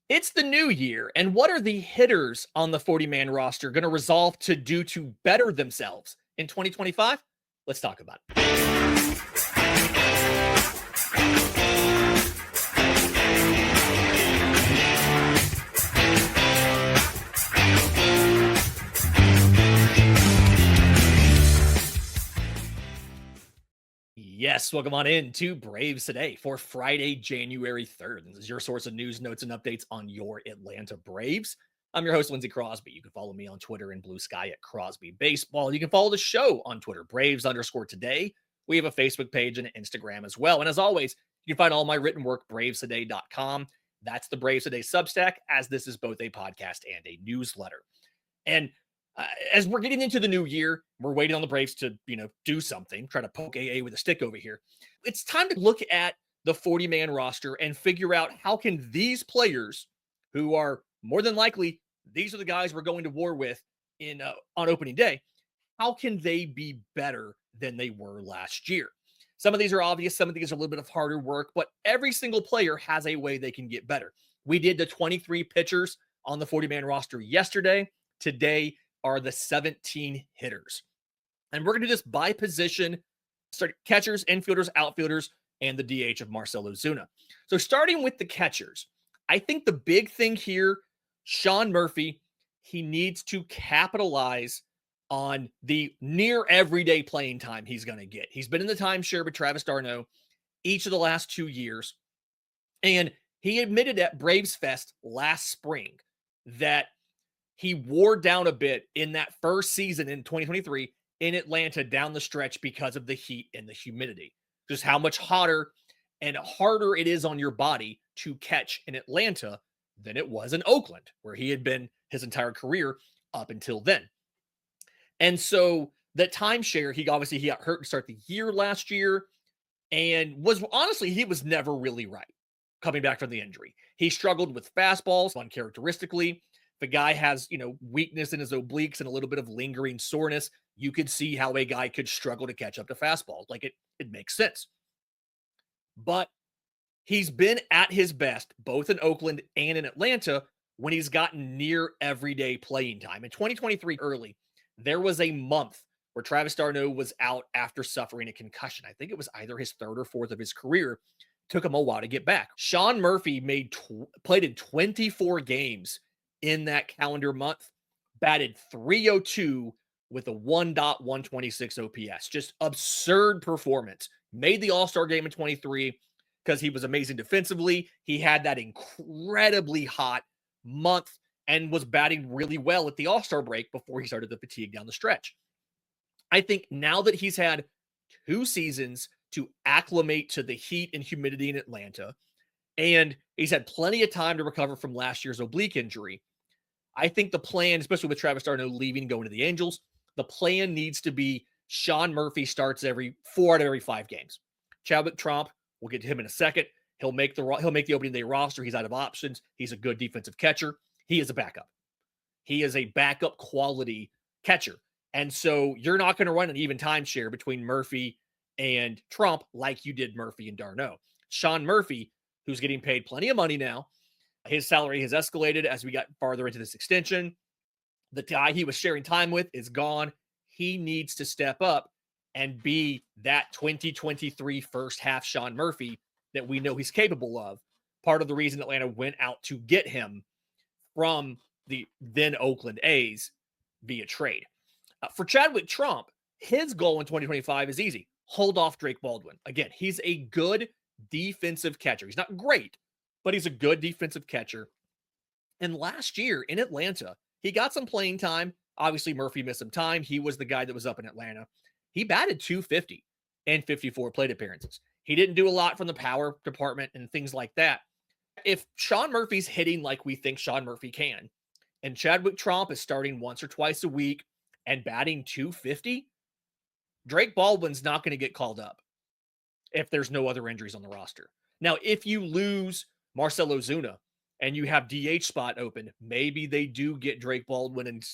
It's the new year, and what are the hitters on the 40-man roster going to resolve to do to better themselves in 2025? Let's talk about it. Yes, welcome on in to Braves Today for Friday, January 3rd. This is your source of news, notes, and updates on your Atlanta Braves. I'm your host, Lindsay Crosby. You can follow me on Twitter and Blue Sky at Crosby Baseball. You can follow the show on Twitter, Braves_today. We have a Facebook page and an Instagram as well. And as always, you can find all my written work, bravestoday.com. That's the Braves Today Substack, as this is both a podcast and a newsletter. And as we're getting into the new year, we're waiting on the Braves to, do something, try to poke AA with a stick over here. It's time to look at the 40-man roster and figure out how can these players, who are more than likely, these are the guys we're going to war with on opening day, how can they be better than they were last year? Some of these are obvious. Some of these are a little bit of harder work, but every single player has a way they can get better. We did the 23 pitchers on the 40-man roster yesterday. Today are the 17 hitters. And we're going to do this by position, start catchers, infielders, outfielders, and the DH of Marcell Ozuna. So starting with the catchers, I think the big thing here, Sean Murphy, he needs to capitalize on the near everyday playing time he's going to get. He's been in the timeshare with Travis d'Arnaud each of the last 2 years. And he admitted at Braves Fest last spring that he wore down a bit in that first season in 2023 in Atlanta down the stretch because of the heat and the humidity. Just how much hotter and harder it is on your body to catch in Atlanta than it was in Oakland, where he had been his entire career up until then. And so that timeshare, he got hurt to start the year last year and he was never really right coming back from the injury. He struggled with fastballs uncharacteristically. The guy has, weakness in his obliques and a little bit of lingering soreness. You could see how a guy could struggle to catch up to fastballs. Like it makes sense. But he's been at his best, both in Oakland and in Atlanta, when he's gotten near everyday playing time. In 2023 early, there was a month where Travis d'Arnaud was out after suffering a concussion. I think it was either his third or fourth of his career. Took him a while to get back. Sean Murphy played in 24 games in that calendar month, batted .302 with a 1.126 OPS. Just absurd performance. Made the All-Star game in 23 because he was amazing defensively. He had that incredibly hot month and was batting really well at the All-Star break before he started the fatigue down the stretch. I think now that he's had 2 seasons to acclimate to the heat and humidity in Atlanta, and he's had plenty of time to recover from last year's oblique injury, I think the plan, especially with Travis d'Arnaud leaving and going to the Angels, the plan needs to be Sean Murphy starts 4 out of every 5 games. Chadwick, Tromp, we'll get to him in a second. He'll make the opening day roster. He's out of options. He's a good defensive catcher. He is a backup. He is a backup quality catcher. And so you're not going to run an even timeshare between Murphy and Tromp like you did Murphy and d'Arnaud. Sean Murphy, who's getting paid plenty of money now, his salary has escalated as we got farther into this extension. The guy he was sharing time with is gone. He needs to step up and be that 2023 first half Sean Murphy that we know he's capable of. Part of the reason Atlanta went out to get him from the then Oakland A's via trade. For Chadwick Tromp, his goal in 2025 is easy. Hold off Drake Baldwin. Again, he's a good defensive catcher. He's not great, but he's a good defensive catcher. And last year in Atlanta, he got some playing time. Obviously, Murphy missed some time. He was the guy that was up in Atlanta. He batted .250 and 54 plate appearances. He didn't do a lot from the power department and things like that. If Sean Murphy's hitting like we think Sean Murphy can, and Chadwick Tromp is starting once or twice a week and batting .250, Drake Baldwin's not going to get called up if there's no other injuries on the roster. Now, if you lose Marcell Ozuna and you have DH spot open, maybe they do get Drake Baldwin and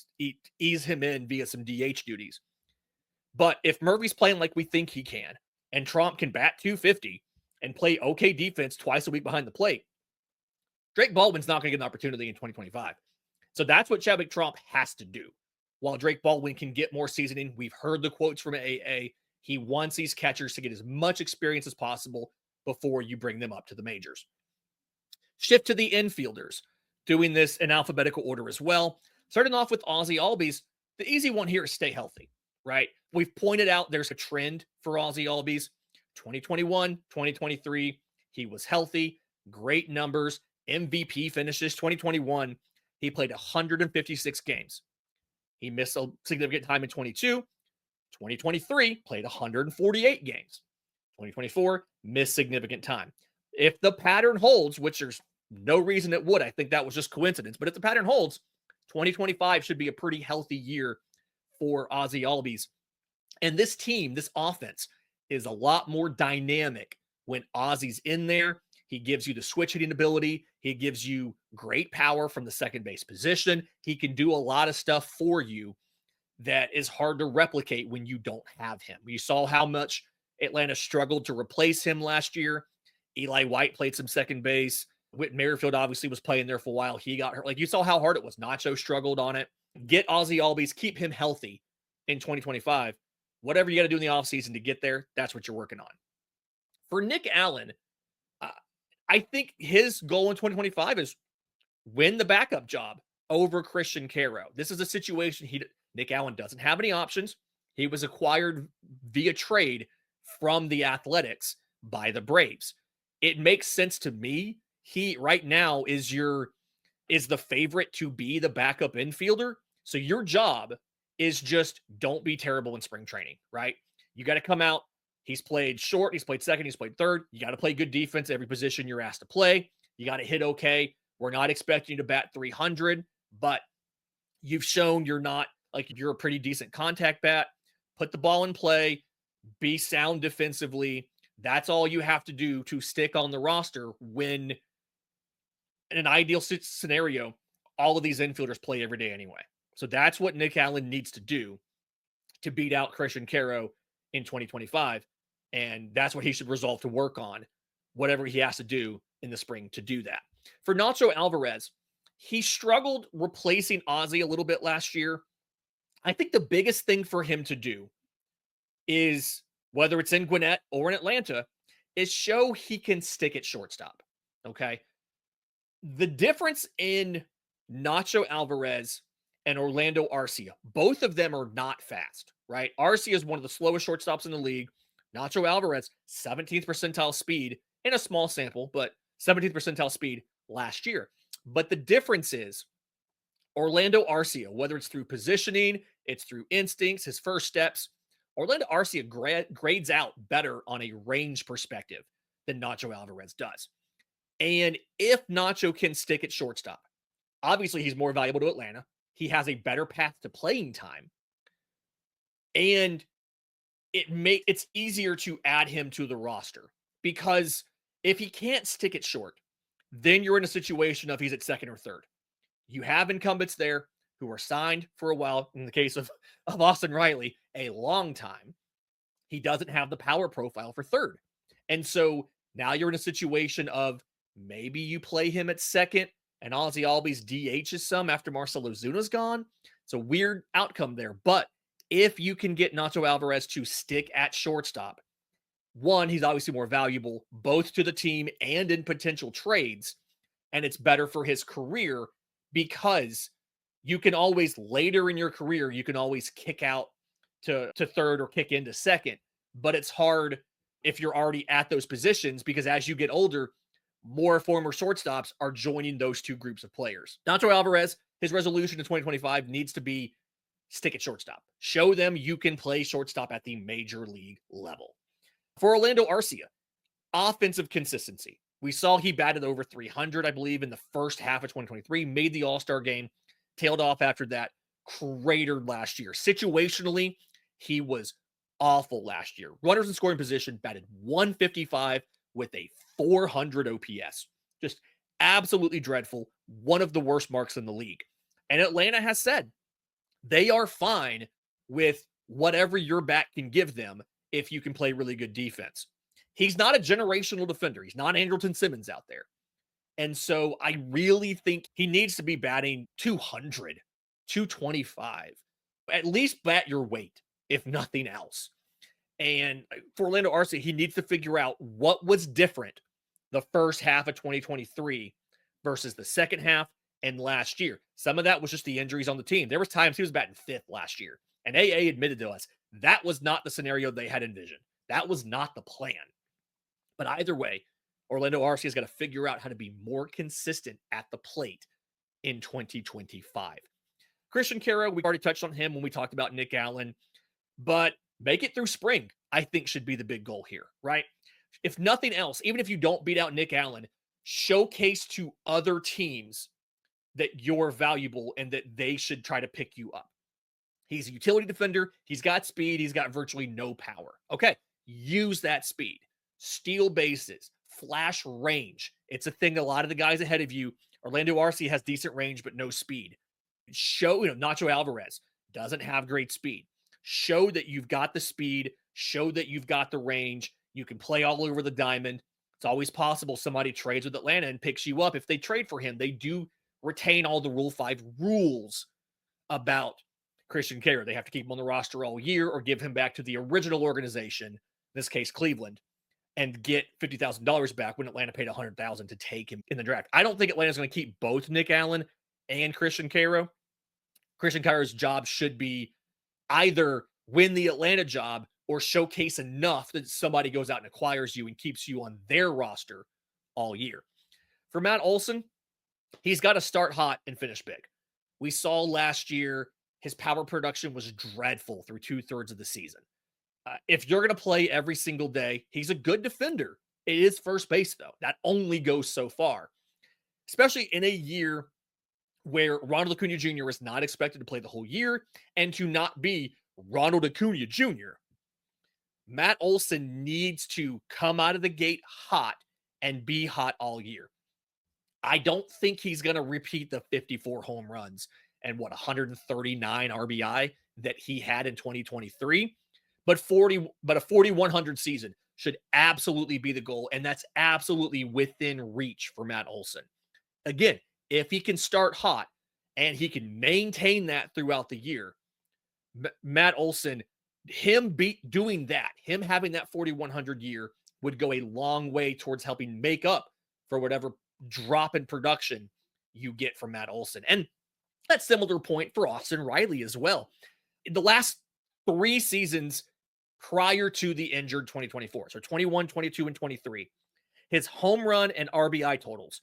ease him in via some DH duties. But if Murphy's playing like we think he can, and Tromp can bat .250 and play okay defense twice a week behind the plate, Drake Baldwin's not going to get an opportunity in 2025. So that's what Chadwick Tromp has to do. While Drake Baldwin can get more seasoning, we've heard the quotes from AA. He wants these catchers to get as much experience as possible before you bring them up to the majors. Shift to the infielders, doing this in alphabetical order as well. Starting off with Ozzie Albies, the easy one here is stay healthy, right? We've pointed out there's a trend for Ozzie Albies. 2021, 2023, he was healthy, great numbers, MVP finishes. 2021, he played 156 games. He missed a significant time in 22. 2023, played 148 games. 2024, missed significant time. If the pattern holds, which there's no reason it would, I think that was just coincidence, but if the pattern holds, 2025 should be a pretty healthy year for Ozzie Albies. And this team, this offense, is a lot more dynamic when Ozzie's in there. He gives you the switch hitting ability. He gives you great power from the second base position. He can do a lot of stuff for you that is hard to replicate when you don't have him. You saw how much Atlanta struggled to replace him last year. Eli White played some second base. Whit Merrifield obviously was playing there for a while. He got hurt. Like, you saw how hard it was. Nacho struggled on it. Get Ozzie Albies, keep him healthy in 2025. Whatever you got to do in the offseason to get there, that's what you're working on. For Nick Allen, I think his goal in 2025 is win the backup job over Christian Caro. This is a situation Nick Allen doesn't have any options. He was acquired via trade from the Athletics by the Braves. It makes sense to me. He right now is the favorite to be the backup infielder. So your job is just don't be terrible in spring training, right? You got to come out. He's played short. He's played second. He's played third. You got to play good defense every position you're asked to play. You got to hit okay. We're not expecting you to bat 300, but you've shown you're a pretty decent contact bat. Put the ball in play. Be sound defensively. That's all you have to do to stick on the roster when, in an ideal scenario, all of these infielders play every day anyway. So that's what Nick Allen needs to do to beat out Christian Caro in 2025. And that's what he should resolve to work on, whatever he has to do in the spring to do that. For Nacho Alvarez, he struggled replacing Ozzie a little bit last year. I think the biggest thing for him to do is, whether it's in Gwinnett or in Atlanta, is show he can stick at shortstop. Okay. The difference in Nacho Alvarez and Orlando Arcia, both of them are not fast, right? Arcia is one of the slowest shortstops in the league. Nacho Alvarez, 17th percentile speed in a small sample, but 17th percentile speed last year. But the difference is Orlando Arcia, whether it's through positioning, it's through instincts, his first steps, Orlando Arcia grades out better on a range perspective than Nacho Alvarez does. And if Nacho can stick at shortstop, obviously he's more valuable to Atlanta. He has a better path to playing time. And it's easier to add him to the roster, because if he can't stick it short, then you're in a situation of he's at second or third. You have incumbents there who are signed for a while. In the case of Austin Riley, a long time. He doesn't have the power profile for third. And so now you're in a situation of maybe you play him at second and Ozzie Albies DHs some after Marcell Ozuna's gone. It's a weird outcome there. But if you can get Nacho Alvarez to stick at shortstop, one, he's obviously more valuable both to the team and in potential trades. And it's better for his career, because you can always, later in your career, you can always kick out to third or kick into second. But it's hard if you're already at those positions, because as you get older, more former shortstops are joining those two groups of players. Nacho Alvarez, his resolution in 2025 needs to be stick at shortstop. Show them you can play shortstop at the major league level. For Orlando Arcia, offensive consistency. We saw he batted over 300, I believe, in the first half of 2023, made the All-Star game, tailed off after that, cratered last year. Situationally, he was awful last year. Runners in scoring position, batted 155 with a 400 OPS. Just absolutely dreadful. One of the worst marks in the league. And Atlanta has said they are fine with whatever your bat can give them if you can play really good defense. He's not a generational defender. He's not Andrelton Simmons out there. And so I really think he needs to be batting 200, 225. At least bat your weight, if nothing else. And for Orlando Arcia, he needs to figure out what was different the first half of 2023 versus the second half and last year. Some of that was just the injuries on the team. There was times he was batting fifth last year. And AA admitted to us that was not the scenario they had envisioned. That was not the plan. But either way, Orlando Arcia has got to figure out how to be more consistent at the plate in 2025. Christian Caro, we already touched on him when we talked about Nick Allen, but make it through spring, I think, should be the big goal here, right? If nothing else, even if you don't beat out Nick Allen, showcase to other teams that you're valuable and that they should try to pick you up. He's a utility defender. He's got speed. He's got virtually no power. Okay, use that speed. Steal bases, flash range. It's a thing that a lot of the guys ahead of you, Orlando Arcia has decent range, but no speed. Show, Nacho Alvarez doesn't have great speed. Show that you've got the speed. Show that you've got the range. You can play all over the diamond. It's always possible somebody trades with Atlanta and picks you up. If they trade for him, they do retain all the Rule 5 rules about Christian Caro. They have to keep him on the roster all year or give him back to the original organization, in this case, Cleveland, and get $50,000 back when Atlanta paid $100,000 to take him in the draft. I don't think Atlanta's going to keep both Nick Allen and Christian Caro. Christian Caro's job should be either win the Atlanta job or showcase enough that somebody goes out and acquires you and keeps you on their roster all year. For Matt Olson, he's got to start hot and finish big. We saw last year his power production was dreadful through 2/3 of the season. If you're going to play every single day, he's a good defender. It is first base, though. That only goes so far, especially in a year where Ronald Acuña Jr. is not expected to play the whole year and to not be Ronald Acuña Jr. Matt Olson needs to come out of the gate hot and be hot all year. I don't think he's going to repeat the 54 home runs and 139 RBI that he had in 2023, but a 4,100 season should absolutely be the goal, and that's absolutely within reach for Matt Olson. Again, if he can start hot and he can maintain that throughout the year, Matt Olson, doing that, him having that 4,100 year would go a long way towards helping make up for whatever drop in production you get from Matt Olson. And that's similar point for Austin Riley as well. In the last 3 seasons prior to the injured 2024, so 21, 22, and 23, his home run and RBI totals: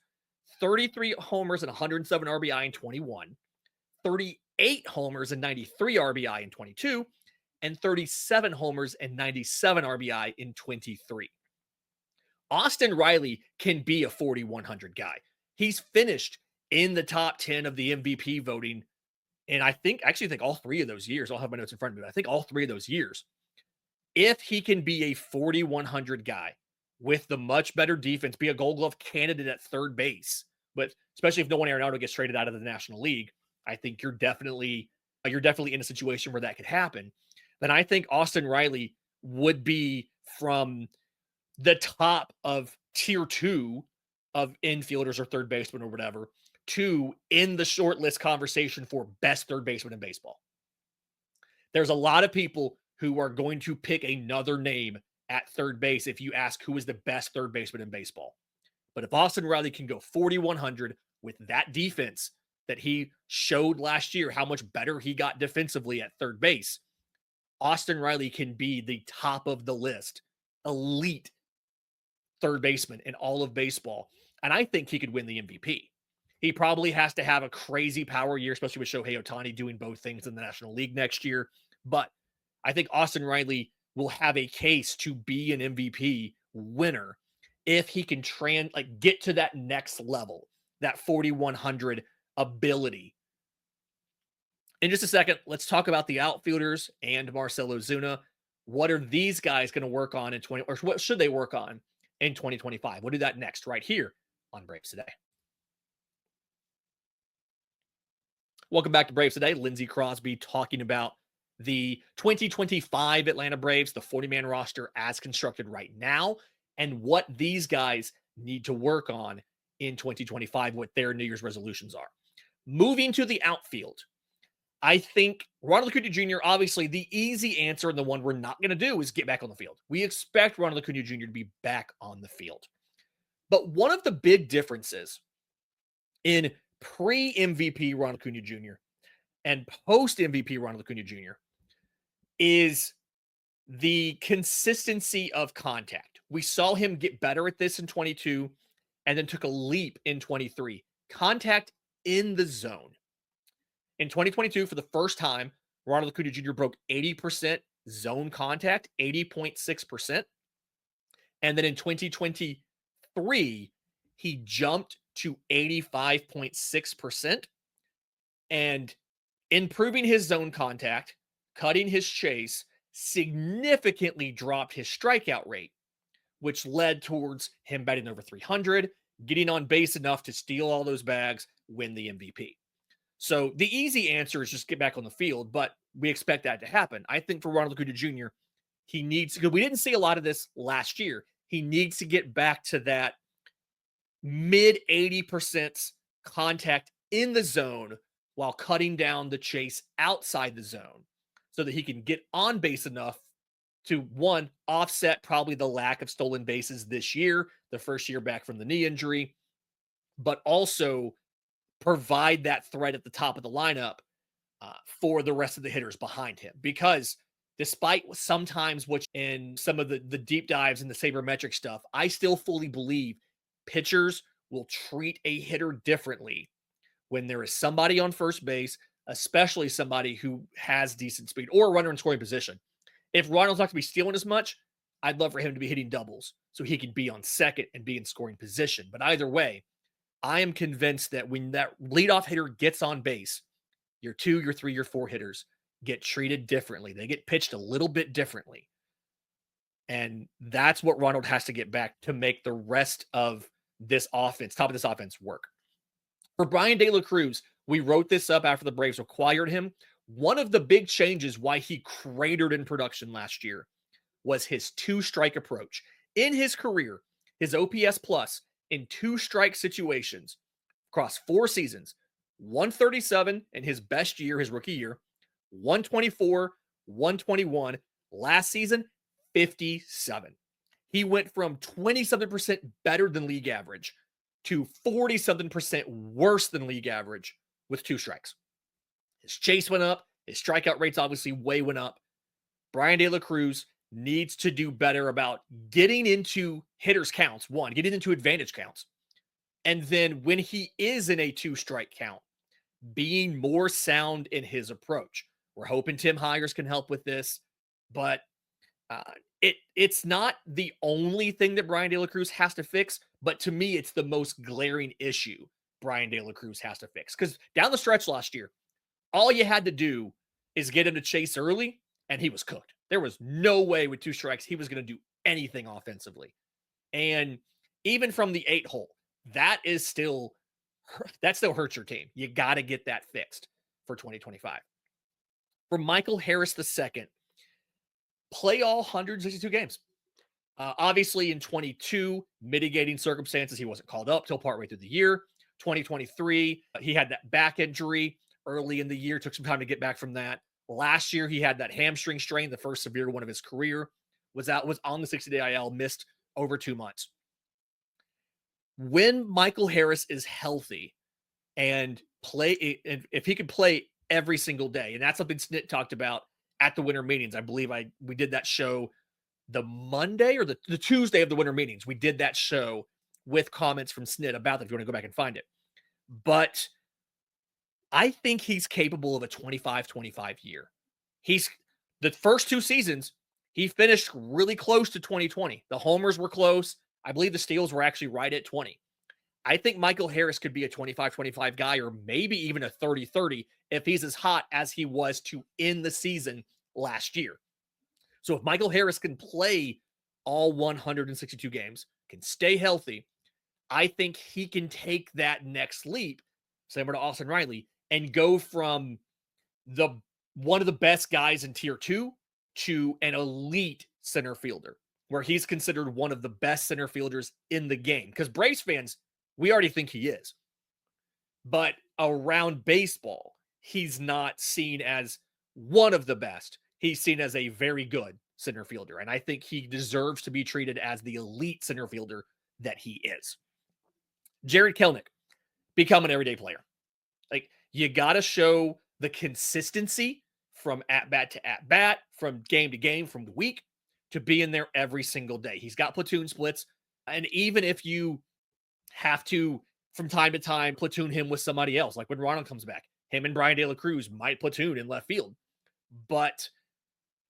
33 homers and 107 RBI in 21, 38 homers and 93 RBI in 22, and 37 homers and 97 RBI in 23. Austin Riley can be a 4,100 guy. He's finished in the top 10 of the MVP voting. And I think all 3 of those years, I'll have my notes in front of me, but I think all 3 of those years, if he can be a 4,100 guy with the much better defense, be a Gold Glove candidate at third base, but especially if Nolan Arenado gets traded out of the National League, I think you're definitely in a situation where that could happen. Then I think Austin Riley would be from the top of tier 2 of infielders or third baseman or whatever to in the short list conversation for best third baseman in baseball. There's a lot of people who are going to pick another name at third base if you ask who is the best third baseman in baseball. But if Austin Riley can go 4,100 with that defense that he showed last year, how much better he got defensively at third base, Austin Riley can be the top of the list, elite third baseman in all of baseball. And I think he could win the MVP. He probably has to have a crazy power year, especially with Shohei Ohtani doing both things in the National League next year. But I think Austin Riley will have a case to be an MVP winner if he can get to that next level, that 4,100 ability. In just a second, let's talk about the outfielders and Marcell Ozuna. What are these guys going to work on or what should they work on in 2025? We'll do that next, right here on Braves Today. Welcome back to Braves Today. Lindsay Crosby talking about the 2025 Atlanta Braves, the 40-man roster as constructed right now, and what these guys need to work on in 2025, what their New Year's resolutions are. Moving to the outfield, I think Ronald Acuña Jr., obviously the easy answer and the one we're not going to do is get back on the field. We expect Ronald Acuña Jr. to be back on the field. But one of the big differences in pre-MVP Ronald Acuña Jr. and post-MVP Ronald Acuña Jr. is the consistency of contact. We saw him get better at this in 22 and then took a leap in 23. Contact in the zone. In 2022, for the first time, Ronald Acuña Jr. broke 80% zone contact, 80.6%. And then in 2023, he jumped to 85.6%. And improving his zone contact, cutting his chase, significantly dropped his strikeout rate, which led towards him batting over 300, getting on base enough to steal all those bags, win the MVP. So the easy answer is just get back on the field, but we expect that to happen. I think for Ronald Acuña Jr., he needs, because we didn't see a lot of this last year, he needs to get back to that mid 80% contact in the zone while cutting down the chase outside the zone so that he can get on base enough to, one, offset probably the lack of stolen bases this year, the first year back from the knee injury, but also provide that threat at the top of the lineup for the rest of the hitters behind him. Because despite sometimes which in some of the deep dives and the sabermetric stuff, I still fully believe pitchers will treat a hitter differently when there is somebody on first base, especially somebody who has decent speed or a runner in scoring position. If Ronald's not going to be stealing as much, I'd love for him to be hitting doubles so he can be on second and be in scoring position. But either way, I am convinced that when that leadoff hitter gets on base, your 2, your 3, your 4 hitters get treated differently. They get pitched a little bit differently. And that's what Ronald has to get back to make the rest of this offense, top of this offense, work. For Brian De La Cruz, we wrote this up after the Braves acquired him. One of the big changes why he cratered in production last year was his 2-strike approach. In his career, his OPS plus in 2-strike situations across 4 seasons, 137 in his best year, his rookie year, 124, 121, last season, 57. He went from 27% better than league average to 40-something% worse than league average with 2 strikes. His chase went up. His strikeout rates obviously way went up. Brian De La Cruz needs to do better about getting into hitters counts, one, getting into advantage counts. And then when he is in a 2-strike count, being more sound in his approach. We're hoping Tim Hyers can help with this, but it's not the only thing that Brian De La Cruz has to fix, but to me, it's the most glaring issue Brian De La Cruz has to fix. Because down the stretch last year, all you had to do is get him to chase early, and he was cooked. There was no way with 2 strikes he was going to do anything offensively. And even from the 8 hole, that still hurts your team. You got to get that fixed for 2025. For Michael Harris II, play all 162 games. Obviously in 22, mitigating circumstances, he wasn't called up till partway through the year. 2023, he had that back injury early in the year, took some time to get back from that. Last year, he had that hamstring strain, the first severe one of his career, was on the 60-day IL, missed over 2 months. When Michael Harris is healthy and if he could play every single day, and that's something Snit talked about at the winter meetings. I believe we did that show the Monday or the Tuesday of the winter meetings. We did that show with comments from Snit about that if you want to go back and find it. But I think he's capable of a 25-25 year. The first 2 seasons, he finished really close to 2020. The homers were close. I believe the steals were actually right at 20. I think Michael Harris could be a 25-25 guy or maybe even a 30-30 if he's as hot as he was to end the season last year. So if Michael Harris can play all 162 games, can stay healthy, I think he can take that next leap, similar to Austin Riley, and go from one of the best guys in tier 2 to an elite center fielder, where he's considered one of the best center fielders in the game. Because Braves fans We already think he is. But around baseball, he's not seen as one of the best. He's seen as a very good center fielder. And I think he deserves to be treated as the elite center fielder that he is. Jarred Kelenic, become an everyday player. Like, you got to show the consistency from at bat to at bat, from game to game, from the week to be in there every single day. He's got platoon splits. And even if you have to, from time to time, platoon him with somebody else, like when Ronald comes back, him and Brian De La Cruz might platoon in left field. But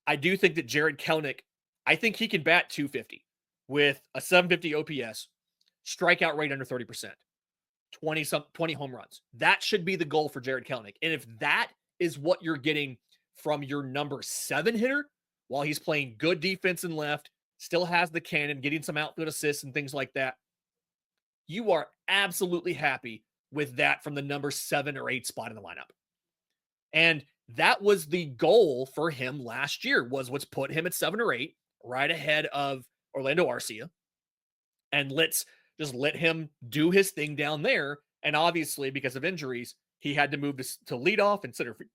I do think that Jarred Kelenic, I think he can bat 250 with a 750 OPS, strikeout rate under 30%. 20 home runs. That should be the goal for Jarred Kelenic. And if that is what you're getting from your number 7 hitter, while he's playing good defense in left, still has the cannon, getting some outfield assists and things like that, you are absolutely happy with that from the number 7 or 8 spot in the lineup. And that was the goal for him last year, was what's put him at 7 or 8, right ahead of Orlando Arcia. And let's just let him do his thing down there. And obviously, because of injuries, he had to move to leadoff and center field.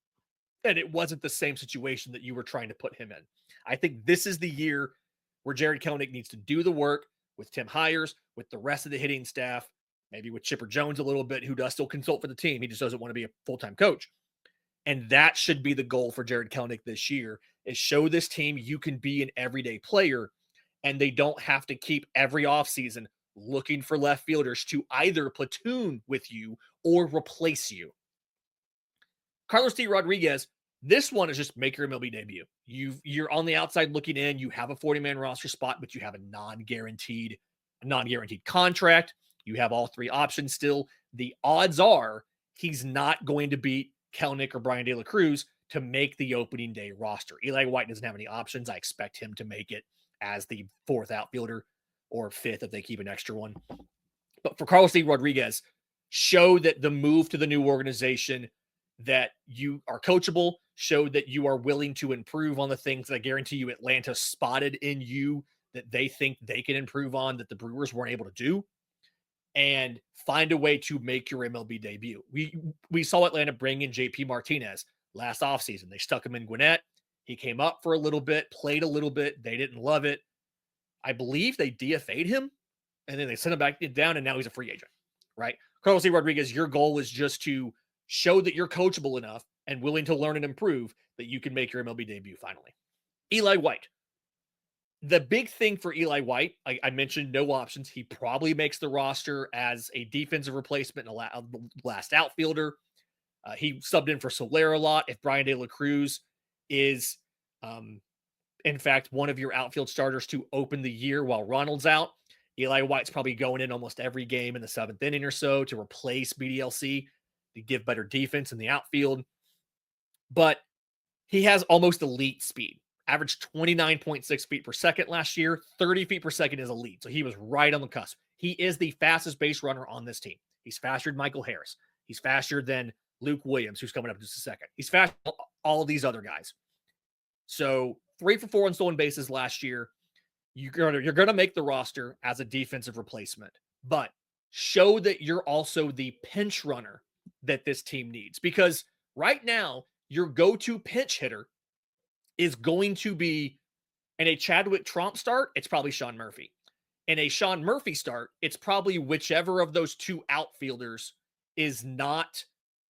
And it wasn't the same situation that you were trying to put him in. I think this is the year where Jarred Kelenic needs to do the work with Tim Hires, with the rest of the hitting staff, maybe with Chipper Jones a little bit, who does still consult for the team. He just doesn't want to be a full-time coach. And that should be the goal for Jarred Kelenic this year, is show this team you can be an everyday player, and they don't have to keep every offseason looking for left fielders to either platoon with you or replace you. Carlos D. Rodriguez, this one is just make your MLB debut. You're on the outside looking in. You have a 40-man roster spot, but you have a non-guaranteed contract. You have all 3 options still. The odds are he's not going to beat Kelenic or Brian De La Cruz to make the opening day roster. Eli White doesn't have any options. I expect him to make it as the 4th outfielder, or 5th if they keep an extra one. But for Carlos D. Rodriguez, show that the move to the new organization, that you are coachable, show that you are willing to improve on the things that I guarantee you Atlanta spotted in you that they think they can improve on, that the Brewers weren't able to do, and find a way to make your MLB debut. We saw Atlanta bring in JP Martinez last offseason. They stuck him in Gwinnett. He came up for a little bit, played a little bit. They didn't love it. I believe they DFA'd him, and then they sent him back down, and now he's a free agent, right? Carlos D. Rodriguez, your goal is just to show that you're coachable enough and willing to learn and improve that you can make your MLB debut finally. Eli White. The big thing for Eli White, I mentioned no options. He probably makes the roster as a defensive replacement and a last outfielder. He subbed in for Soler a lot. If Brian De La Cruz is in fact, one of your outfield starters to open the year while Ronald's out, Eli White's probably going in almost every game in the 7th inning or so to replace BDLC, to give better defense in the outfield. But he has almost elite speed. Averaged 29.6 feet per second last year. 30 feet per second is elite. So he was right on the cusp. He is the fastest base runner on this team. He's faster than Michael Harris. He's faster than Luke Williams, who's coming up in just a second. He's faster than all of these other guys. So 3 for 4 on stolen bases last year. You're going to make the roster as a defensive replacement, but show that you're also the pinch runner that this team needs. Because right now, your go-to pinch hitter is going to be, in a Chadwick Tromp start, it's probably Sean Murphy. In a Sean Murphy start, it's probably whichever of those 2 outfielders is not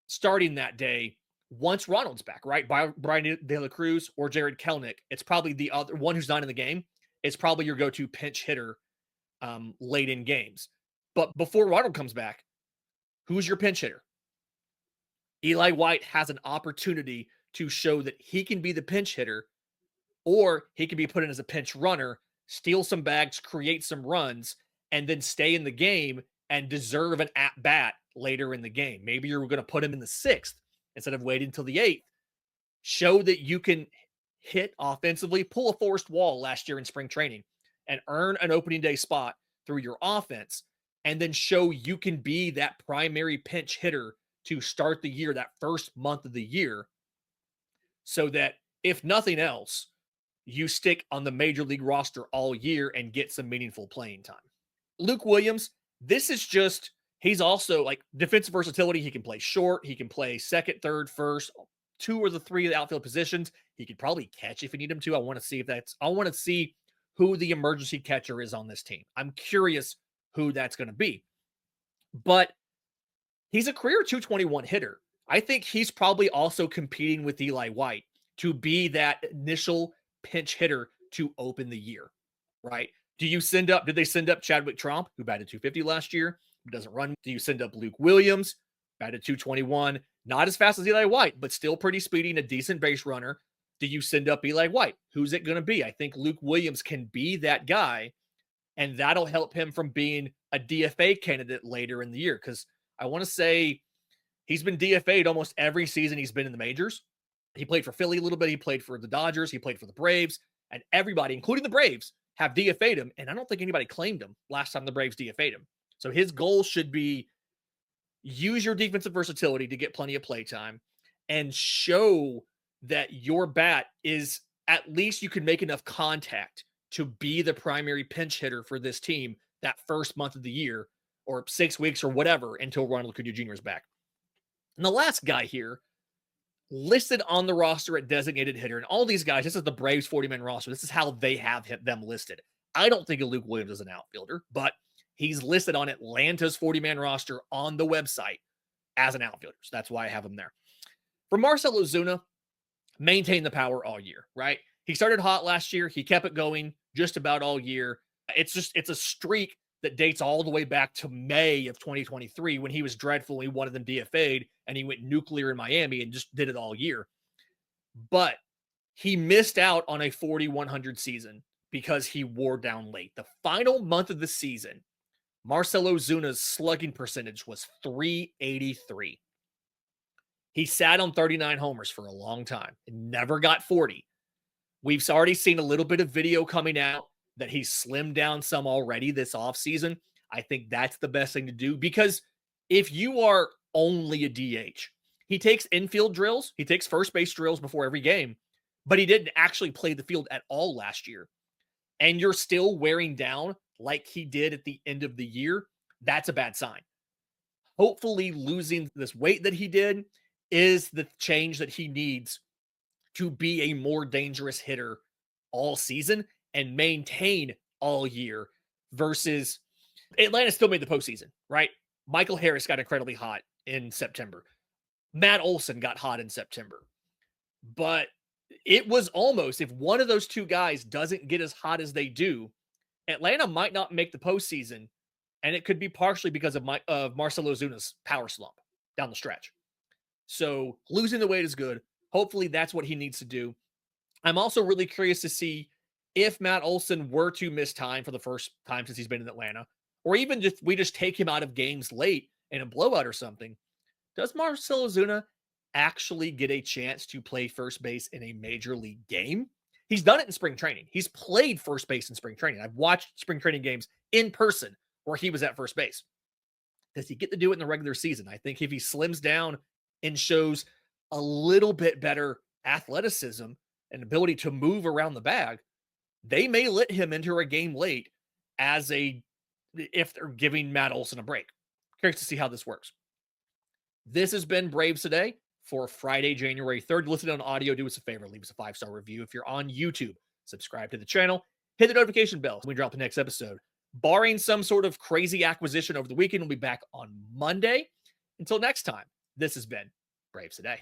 starting that day once Ronald's back, right? Brian De La Cruz or Jarred Kelenic. It's probably the other one who's not in the game. It's probably your go-to pinch hitter late in games. But before Ronald comes back, who's your pinch hitter? Eli White has an opportunity to show that he can be the pinch hitter, or he can be put in as a pinch runner, steal some bags, create some runs, and then stay in the game and deserve an at-bat later in the game. Maybe you're going to put him in the 6th instead of waiting until the 8th. Show that you can hit offensively, pull a Forrest Wall last year in spring training, and earn an opening day spot through your offense, and then show you can be that primary pinch hitter to start the year, that first month of the year, so that if nothing else, you stick on the major league roster all year and get some meaningful playing time. Luke Williams, this is just he's also like defensive versatility. He can play short. He can play second, third, first, two or the three of the outfield positions. He could probably catch if you need him to. I want to see who the emergency catcher is on this team. I'm curious who that's going to be. But he's a career 221 hitter. I think he's probably also competing with Eli White to be that initial pinch hitter to open the year, right? Did they send up Chadwick Tromp, who batted 250 last year, who doesn't run? Do you send up Luke Williams, batted 221, not as fast as Eli White, but still pretty speedy and a decent base runner? Do you send up Eli White? Who's it going to be? I think Luke Williams can be that guy, and that'll help him from being a DFA candidate later in the year, because I want to say he's been DFA'd almost every season he's been in the majors. He played for Philly a little bit. He played for the Dodgers. He played for the Braves. And everybody, including the Braves, have DFA'd him. And I don't think anybody claimed him last time the Braves DFA'd him. So his goal should be use your defensive versatility to get plenty of play time and show that your bat is at least you can make enough contact to be the primary pinch hitter for this team that first month of the year or 6 weeks or whatever until Ronald Acuña Jr. is back. And the last guy here listed on the roster at designated hitter, and all these guys, this is the Braves 40-man roster. This is how they have them listed. I don't think of Luke Williams as an outfielder, but he's listed on Atlanta's 40-man roster on the website as an outfielder. So that's why I have him there. For Marcell Ozuna, maintain the power all year, right? He started hot last year. He kept it going just about all year. It's a streak that dates all the way back to May of 2023 when he was dreadful. He wanted them DFA'd and he went nuclear in Miami and just did it all year. But he missed out on a 4,100 season because he wore down late. The final month of the season, Marcell Ozuna's slugging percentage was .383. He sat on 39 homers for a long time and never got 40. We've already seen a little bit of video coming out that he's slimmed down some already this offseason. I think that's the best thing to do, because if you are only a DH, he takes infield drills, he takes first base drills before every game, but he didn't actually play the field at all last year. And you're still wearing down like he did at the end of the year. That's a bad sign. Hopefully losing this weight that he did is the change that he needs to be a more dangerous hitter all season and maintain all year, versus Atlanta still made the postseason, right? Michael Harris got incredibly hot in September. Matt Olson got hot in September. But it was almost, if one of those two guys doesn't get as hot as they do, Atlanta might not make the postseason, and it could be partially because of Marcell Ozuna's power slump down the stretch. So losing the weight is good. Hopefully that's what he needs to do. I'm also really curious to see if Matt Olson were to miss time for the first time since he's been in Atlanta, or even just we just take him out of games late in a blowout or something, does Marcell Ozuna actually get a chance to play first base in a major league game? He's done it in spring training. He's played first base in spring training. I've watched spring training games in person where he was at first base. Does he get to do it in the regular season? I think if he slims down and shows a little bit better athleticism and ability to move around the bag, they may let him enter a game late if they're giving Matt Olson a break. Curious to see how this works. This has been Braves Today for Friday, January 3rd. Listen on audio. Do us a favor. Leave us a 5-star review. If you're on YouTube, subscribe to the channel. Hit the notification bell when we drop the next episode. Barring some sort of crazy acquisition over the weekend, we'll be back on Monday. Until next time, this has been Braves Today.